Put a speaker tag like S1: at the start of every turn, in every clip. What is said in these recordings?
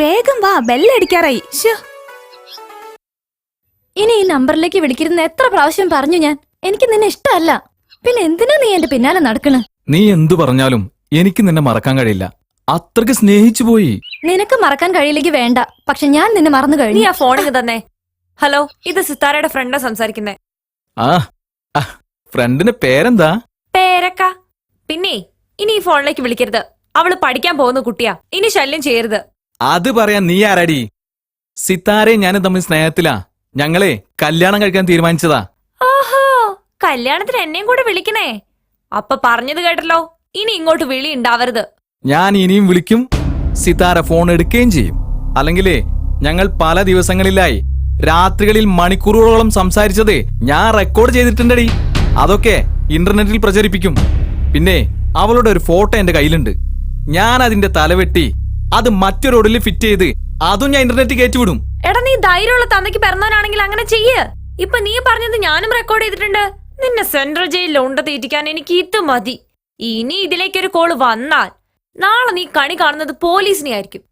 S1: വേഗം വാ, ബെല്ലടിക്കാറായി.
S2: ഇനി ഈ നമ്പറിലേക്ക് വിളിക്കരുന്ന് എത്ര പ്രാവശ്യം പറഞ്ഞു ഞാൻ. എനിക്ക് നിന്നെ ഇഷ്ടമല്ല. പിന്നെ എന്തിനാ നീ എന്റെ പിന്നാലെ നടക്കണ്?
S3: നീ എന്തു പറഞ്ഞാലും എനിക്ക് നിന്നെ മറക്കാൻ കഴിയില്ല. അത്രക്ക് സ്നേഹിച്ചു പോയി.
S2: നിനക്ക് മറക്കാൻ കഴിയില്ലെങ്കിൽ വേണ്ട, പക്ഷെ ഞാൻ നിന്നെ മറന്നു
S4: നീ
S2: കഴിഞ്ഞു.
S4: ആ ഫോണിങ് തന്നെ. ഹലോ, ഇത് സിത്താരയുടെ ഫ്രണ്ടാ സംസാരിക്കുന്നേ.
S3: ആ ഫ്രണ്ടിന്റെ പേരെന്താ?
S4: പേരക്ക. പിന്നെ ഇനി ഈ ഫോണിലേക്ക് വിളിക്കരുത്. അവള് പഠിക്കാൻ പോകുന്ന കുട്ടിയാ. ഇനി ശല്യം ചെയ്യരുത്.
S3: അത് പറയാൻ നീ ആരാടി? സിത്താരെ ഞാനും തമ്മിൽ സ്നേഹത്തിലാ. ഞങ്ങളെ കല്യാണം കഴിക്കാൻ തീരുമാനിച്ചതാ.
S4: ഓഹോ, കല്യാണത്തിന് എന്നെയും കൂടെ വിളിക്കണേ. അപ്പൊ പറഞ്ഞത് കേട്ടല്ലോ, ഇനി ഇങ്ങോട്ട് വിളി ഉണ്ടാവരുത്.
S3: ഞാൻ ഇനിയും വിളിക്കും, സിത്താര ഫോൺ എടുക്കുകയും ചെയ്യും. അല്ലെങ്കിലേ ഞങ്ങൾ പല ദിവസങ്ങളിലായി രാത്രികളിൽ മണിക്കൂറുകളോളം സംസാരിച്ചതേ ഞാൻ റെക്കോർഡ് ചെയ്തിട്ടുണ്ടടി. അതൊക്കെ ഇന്റർനെറ്റിൽ പ്രചരിപ്പിക്കും. പിന്നെ അവളുടെ ഒരു ഫോട്ടോ എന്റെ കയ്യിലുണ്ട്. ഞാൻ അതിന്റെ തലവെട്ടി അത് മറ്റൊരു ഒടില് ഫിറ്റ് ചെയ്ത് അതും ഞാൻ ഇന്റർനെറ്റിൽ കയറ്റിവിടും.
S4: എടാ, നീ ധൈര്യമുള്ള തന്തയ്ക്ക് പിറന്നവനാണെങ്കിൽ അങ്ങനെ ചെയ്യ്. ഇപ്പൊ നീ പറഞ്ഞത് ഞാനും റെക്കോർഡ് ചെയ്തിട്ടുണ്ട്. നിന്നെ സെൻട്രൽ ജയിലിൽ ഉണ്ട തീറ്റിക്കാൻ എനിക്ക് ഇത് മതി. ഇനി ഇതിലേക്കൊരു കോള് വന്നാൽ നാളെ നീ കണി കാണുന്നത് പോലീസിനെ ആയിരിക്കും.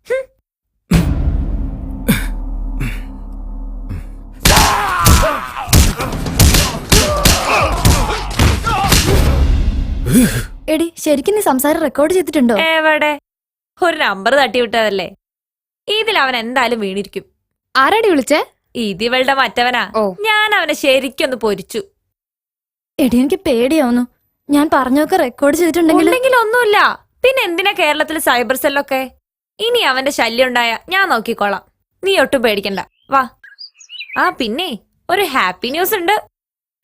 S2: എടി, ശരിക്കും നീ സംസാരം റെക്കോർഡ് ചെയ്തിട്ടുണ്ടോ?
S4: എവിടെ? ഒരു നമ്പർ തട്ടിവിട്ടതല്ലേ. ഇതിൽ അവൻ എന്തായാലും വീണിരിക്കും.
S1: ആരാടി വിളിച്ചേ?
S4: ഇതിവളുടെ മറ്റവനാ.
S1: ഓ.
S4: ഞാൻ അവനെ ശരിക്കൊന്ന് പൊരിച്ചു.
S2: എടി, എനിക്ക് പേടിയാവുന്നു. ഞാൻ പറഞ്ഞൊക്കെ റെക്കോർഡ് ചെയ്തിട്ടുണ്ടെങ്കിൽ
S4: ഉണ്ടെങ്കിൽ ഒന്നുമില്ല. പിന്നെ എന്തിനാ കേരളത്തിൽ സൈബർ സെല്ലൊക്കെ? ഇനി അവന്റെ ശല്യം ഉണ്ടായ ഞാൻ നോക്കിക്കോളാം. നീ ഒട്ടും പേടിക്കണ്ട. വാ. ആ പിന്നെ ഒരു ഹാപ്പി ന്യൂസ് ഉണ്ട്.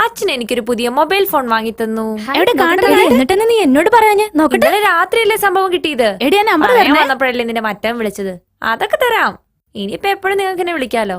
S4: അച്ഛൻ എനിക്കൊരു പുതിയ മൊബൈൽ ഫോൺ വാങ്ങി തന്നു.
S1: എവിടെ കാണുന്നത്?
S2: എടി, എന്നിട്ടെന്നെ നീ എന്നോട് പറയാഞ്ഞ് നോക്കട്ടെ.
S4: ഇന്നലെ രാത്രിയല്ലേ സംഭവം കിട്ടിയത്.
S1: എടി, ആ നമ്പർ
S4: പറയാൻ
S1: തരണേ.
S4: വന്നപ്പോഴല്ലേ നിന്റെ മറ്റവൻ വിളിച്ചത്. അതൊക്കെ തരാം. ഇനിയിപ്പോ എപ്പോഴും നിങ്ങൾക്ക് എന്നെ വിളിക്കാലോ.